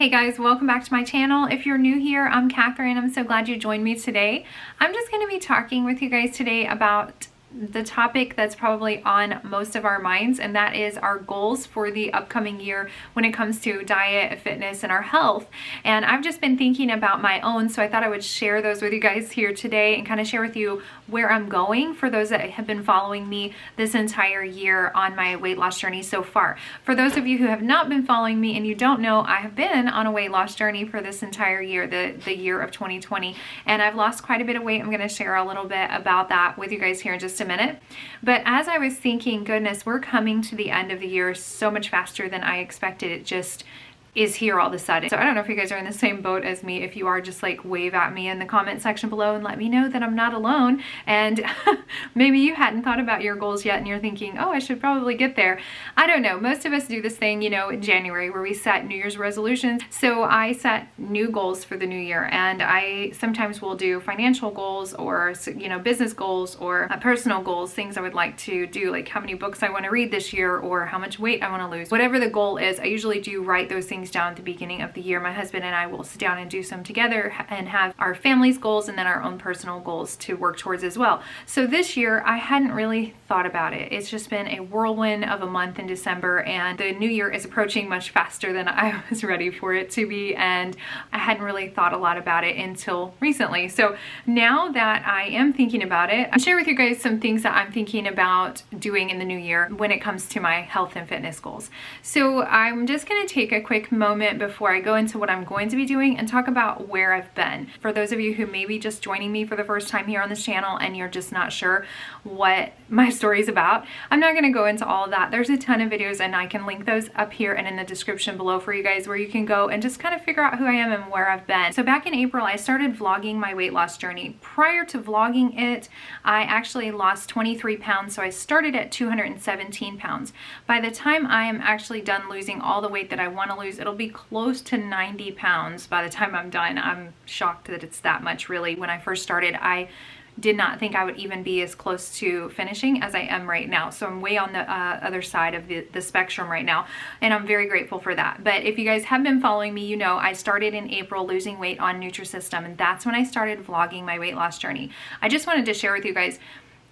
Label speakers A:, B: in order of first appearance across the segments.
A: Hey guys, welcome back to my channel. If you're new here, I'm Catherine. I'm so glad you joined me today. I'm just going to be talking with you guys today about the topic that's probably on most of our minds, and that is our goals for the upcoming year when it comes to diet, fitness, and our health. And I've just been thinking about my own, so I thought I would share those with you guys here today and kind of share with you where I'm going for those that have been following me this entire year on my weight loss journey so far. For those of you who have not been following me and you don't know, I have been on a weight loss journey for this entire year, the year of 2020, and I've lost quite a bit of weight. I'm going to share a little bit about that with you guys here in just a minute. But as I was thinking, goodness, we're coming to the end of the year so much faster than I expected. It just is here all of a sudden. So I don't know if you guys are in the same boat as me. If you are, just like wave at me in the comment section below and let me know that I'm not alone. And maybe you hadn't thought about your goals yet and you're thinking, oh, I should probably get there. I don't know. Most of us do this thing, in January where we set New Year's resolutions. So I set new goals for the new year, and I sometimes will do financial goals or, business goals or personal goals, things I would like to do, like how many books I want to read this year or how much weight I want to lose. Whatever the goal is, I usually do write those things down at the beginning of the year. My husband and I will sit down and do some together and have our family's goals and then our own personal goals to work towards as well. So this year I hadn't really thought about it. It's just been a whirlwind of a month in December, and the new year is approaching much faster than I was ready for it to be, and I hadn't really thought a lot about it until recently. So now that I am thinking about it, I'll share with you guys some things that I'm thinking about doing in the new year when it comes to my health and fitness goals. So I'm just going to take a quick moment before I go into what I'm going to be doing and talk about where I've been. For those of you who may be just joining me for the first time here on this channel and you're just not sure what my story is about, I'm not going to go into all of that. There's a ton of videos and I can link those up here and in the description below for you guys, where you can go and just kind of figure out who I am and where I've been. So back in April, I started vlogging my weight loss journey. Prior to vlogging it, I actually lost 23 pounds. So I started at 217 pounds. By the time I am actually done losing all the weight that I want to lose, it'll be close to 90 pounds by the time I'm done. I'm shocked that it's that much, really. When I first started, I did not think I would even be as close to finishing as I am right now. So I'm way on the other side of the spectrum right now, and I'm very grateful for that. But if you guys have been following me, I started in April losing weight on Nutrisystem, and that's when I started vlogging my weight loss journey. I just wanted to share with you guys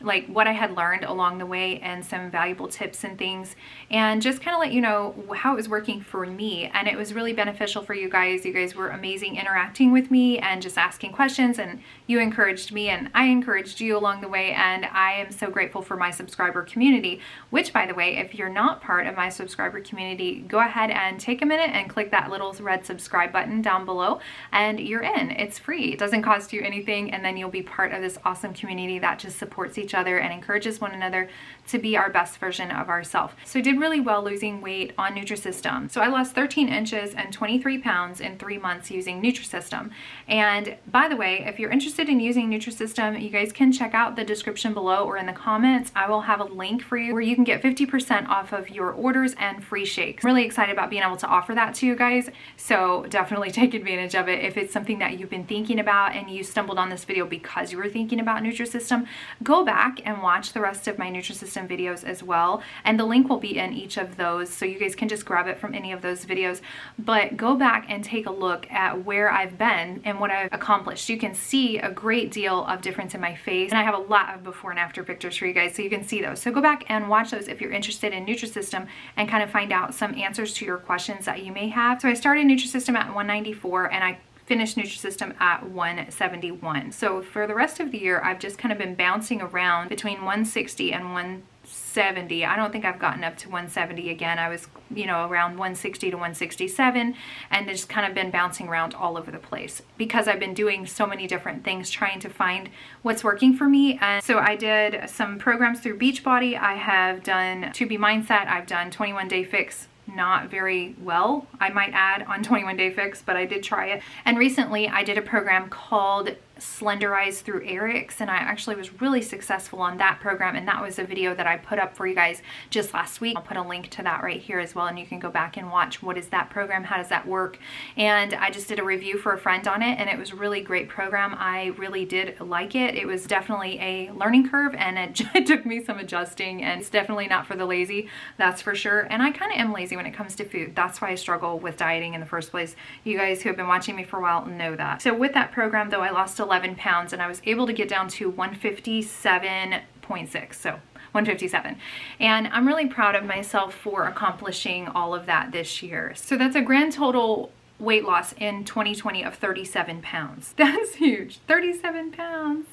A: like what I had learned along the way and some valuable tips and things, and just kind of let you know how it was working for me. And it was really beneficial for you guys. You guys were amazing interacting with me and just asking questions, and you encouraged me and I encouraged you along the way. And I am so grateful for my subscriber community, which, by the way, if you're not part of my subscriber community, go ahead and take a minute and click that little red subscribe button down below and you're in. It's free. It doesn't cost you anything, and then you'll be part of this awesome community that just supports each other and encourages one another to be our best version of ourselves. So I did really well losing weight on Nutrisystem. So I lost 13 inches and 23 pounds in 3 months using Nutrisystem. And by the way, if you're interested in using Nutrisystem, you guys can check out the description below or in the comments. I will have a link for you where you can get 50% off of your orders and free shakes. I'm really excited about being able to offer that to you guys. So definitely take advantage of it. If it's something that you've been thinking about and you stumbled on this video because you were thinking about Nutrisystem, go back and watch the rest of my Nutrisystem videos as well, and the link will be in each of those, so you guys can just grab it from any of those videos. But go back and take a look at where I've been and what I've accomplished. You can see a great deal of difference in my face, and I have a lot of before and after pictures for you guys, so you can see those. So go back and watch those if you're interested in Nutrisystem and kind of find out some answers to your questions that you may have. So I started Nutrisystem at 194 and I finished Nutrisystem at 171. So for the rest of the year, I've just kind of been bouncing around between 160 and 170. I don't think I've gotten up to 170 again. I was, around 160 to 167, and just kind of been bouncing around all over the place because I've been doing so many different things trying to find what's working for me. And so I did some programs through Beachbody. I have done 2B Mindset. I've done 21 Day Fix. Not very well, I might add, on 21 Day Fix, but I did try it. And recently I did a program called Slenderize through Eric's, and I actually was really successful on that program, and that was a video that I put up for you guys just last week. I'll put a link to that right here as well, and you can go back and watch what is that program, how does that work. And I just did a review for a friend on it, and it was a really great program. I really did like it. It was definitely a learning curve, and it took me some adjusting, and it's definitely not for the lazy, that's for sure. And I kind of am lazy when it comes to food. That's why I struggle with dieting in the first place. You guys who have been watching me for a while know that. So with that program though, I lost 11 pounds and I was able to get down to 157.6. So 157. And I'm really proud of myself for accomplishing all of that this year. So that's a grand total weight loss in 2020 of 37 pounds. That's huge. 37 pounds.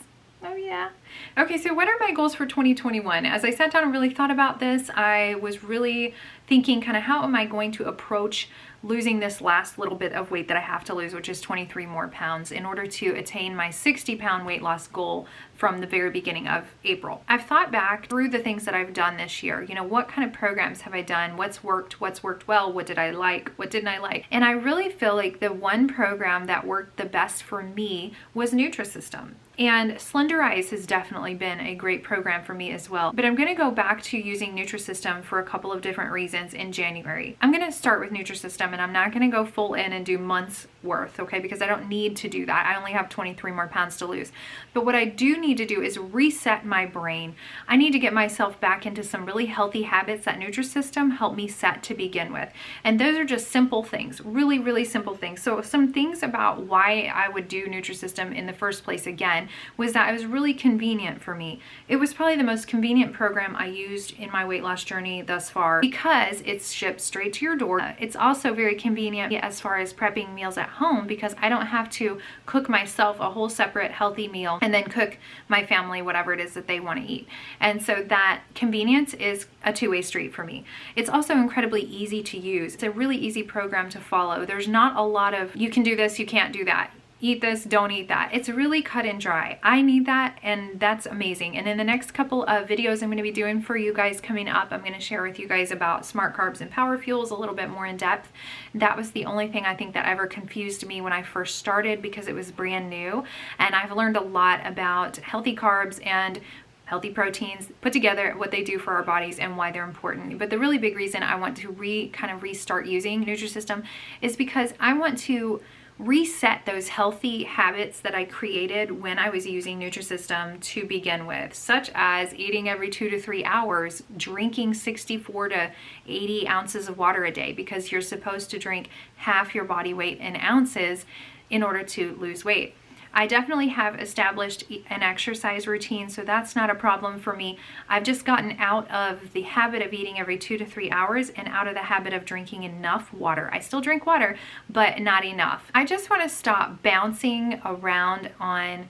A: Oh yeah. Okay, so what are my goals for 2021? As I sat down and really thought about this, I was really thinking kind of how am I going to approach losing this last little bit of weight that I have to lose, which is 23 more pounds, in order to attain my 60-pound weight loss goal from the very beginning of April. I've thought back through the things that I've done this year. You know, what kind of programs have I done? What's worked well? What did I like? What didn't I like? And I really feel like the one program that worked the best for me was Nutrisystem. And Slenderize has definitely been a great program for me as well. But I'm going to go back to using Nutrisystem for a couple of different reasons in January. I'm going to start with Nutrisystem and I'm not going to go full in and do months worth, okay? Because I don't need to do that. I only have 23 more pounds to lose. But what I do need to do is reset my brain. I need to get myself back into some really healthy habits that Nutrisystem helped me set to begin with. And those are just simple things, really, really simple things. So some things about why I would do Nutrisystem in the first place again was that it was really convenient for me. It was probably the most convenient program I used in my weight loss journey thus far because it's shipped straight to your door. It's also very convenient as far as prepping meals at home because I don't have to cook myself a whole separate healthy meal and then cook my family whatever it is that they want to eat. And so that convenience is a two-way street for me. It's also incredibly easy to use. It's a really easy program to follow. There's not a lot of you can do this, you can't do that. Eat this, don't eat that. It's really cut and dry. I need that and that's amazing. And in the next couple of videos I'm going to be doing for you guys coming up, I'm going to share with you guys about smart carbs and power fuels a little bit more in depth. That was the only thing I think that ever confused me when I first started because it was brand new. And I've learned a lot about healthy carbs and healthy proteins put together, what they do for our bodies and why they're important. But the really big reason I want to restart using Nutrisystem is because I want to reset those healthy habits that I created when I was using Nutrisystem to begin with, such as eating every 2 to 3 hours, drinking 64 to 80 ounces of water a day, because you're supposed to drink half your body weight in ounces in order to lose weight. I definitely have established an exercise routine, so that's not a problem for me. I've just gotten out of the habit of eating every 2 to 3 hours and out of the habit of drinking enough water. I still drink water, but not enough. I just want to stop bouncing around on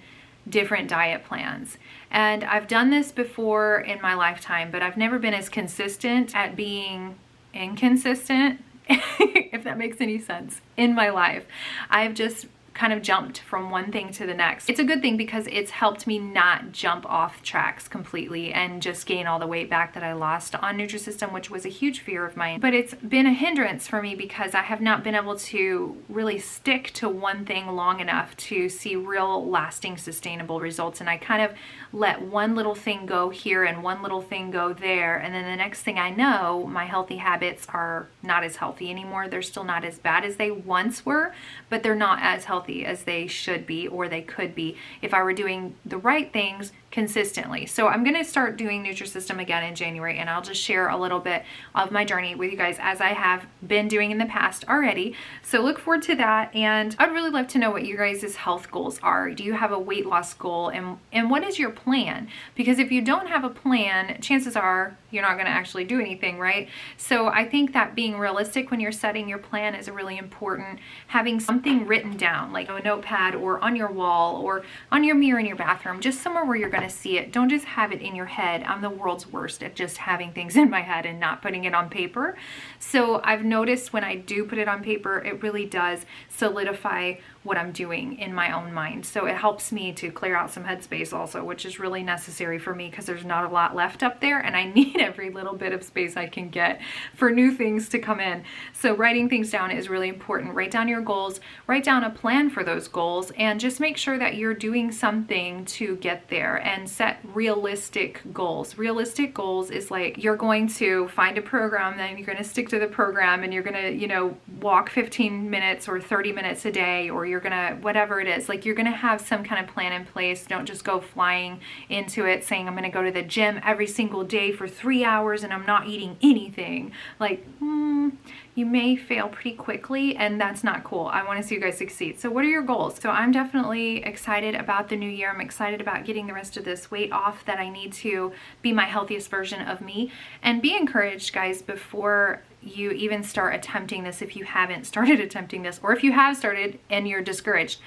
A: different diet plans. And I've done this before in my lifetime, but I've never been as consistent at being inconsistent, if that makes any sense, in my life. I've just kind of jumped from one thing to the next. It's a good thing because it's helped me not jump off tracks completely and just gain all the weight back that I lost on Nutrisystem, which was a huge fear of mine. But it's been a hindrance for me because I have not been able to really stick to one thing long enough to see real lasting sustainable results. And I kind of let one little thing go here and one little thing go there. And then the next thing I know, my healthy habits are not as healthy anymore. They're still not as bad as they once were, but they're not as healthy as they should be or they could be if I were doing the right things consistently. So I'm going to start doing Nutrisystem again in January, and I'll just share a little bit of my journey with you guys as I have been doing in the past already. So look forward to that, and I'd really love to know what you guys' health goals are. Do you have a weight loss goal, and what is your plan? Because if you don't have a plan, chances are you're not going to actually do anything, right? So I think that being realistic when you're setting your plan is really important. Having something written down, like a notepad or on your wall or on your mirror in your bathroom, just somewhere where you're going to see it. Don't just have it in your head. I'm the world's worst at just having things in my head and not putting it on paper. So I've noticed when I do put it on paper, it really does solidify what I'm doing in my own mind. So it helps me to clear out some headspace also, which is really necessary for me because there's not a lot left up there and I need every little bit of space I can get for new things to come in. So writing things down is really important. Write down your goals, write down a plan for those goals, and just make sure that you're doing something to get there. and set realistic goals. Realistic goals is like you're going to find a program, then you're going to stick to the program, and you're going to, you know, walk 15 minutes or 30 minutes a day, or you're going to, whatever it is, like you're going to have some kind of plan in place. Don't just go flying into it saying, I'm going to go to the gym every single day for 3 hours and I'm not eating anything. Like, you may fail pretty quickly, and that's not cool. I want to see you guys succeed. So what are your goals? So I'm definitely excited about the new year. I'm excited about getting the rest of this weight off that I need to be my healthiest version of me. And be encouraged, guys, before you even start attempting this, if you haven't started attempting this, or if you have started and you're discouraged,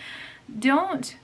A: don't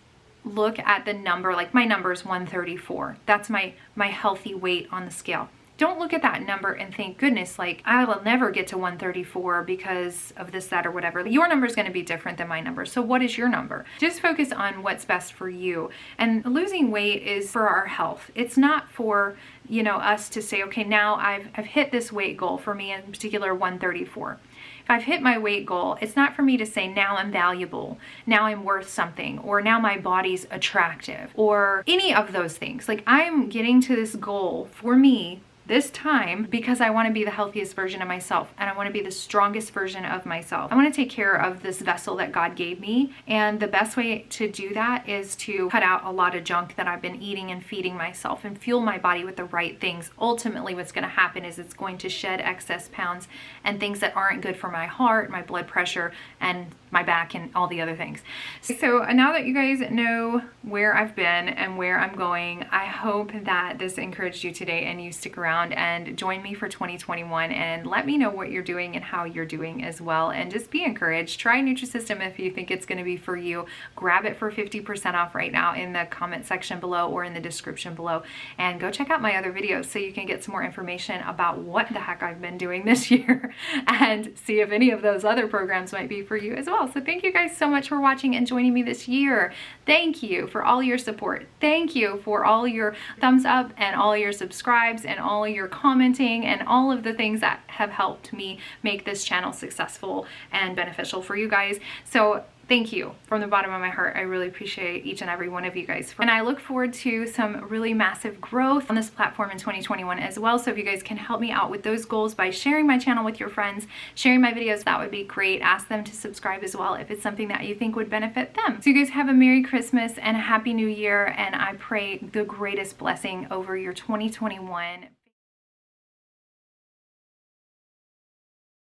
A: look at the number. Like my number is 134. That's my healthy weight on the scale. Don't look at that number and think, goodness, like I will never get to 134 because of this, that, or whatever. Your number is going to be different than my number. So what is your number? Just focus on what's best for you. And losing weight is for our health. It's not for, you know, us to say, okay, now I've hit this weight goal, for me in particular, 134. If I've hit my weight goal, it's not for me to say now I'm valuable, now I'm worth something, or now my body's attractive, or any of those things. Like I'm getting to this goal for me this time because I want to be the healthiest version of myself, and I want to be the strongest version of myself. I want to take care of this vessel that God gave me, and the best way to do that is to cut out a lot of junk that I've been eating and feeding myself and fuel my body with the right things. Ultimately, what's going to happen is it's going to shed excess pounds and things that aren't good for my heart, my blood pressure, and my back, and all the other things. So now that you guys know where I've been and where I'm going, I hope that this encouraged you today and you stick around and join me for 2021, and let me know what you're doing and how you're doing as well. And just be encouraged. Try Nutrisystem if you think it's going to be for you. Grab it for 50% off right now in the comment section below or in the description below, and go check out my other videos so you can get some more information about what the heck I've been doing this year and see if any of those other programs might be for you as well. So thank you guys so much for watching and joining me this year. Thank you for all your support. Thank you for all your thumbs up and all your subscribes and all your commenting and all of the things that have helped me make this channel successful and beneficial for you guys. So thank you from the bottom of my heart. I really appreciate each and every one of you guys. And I look forward to some really massive growth on this platform in 2021 as well. So if you guys can help me out with those goals by sharing my channel with your friends, sharing my videos, that would be great. Ask them to subscribe as well if it's something that you think would benefit them. So you guys have a Merry Christmas and a Happy New Year, and I pray the greatest blessing over your 2021.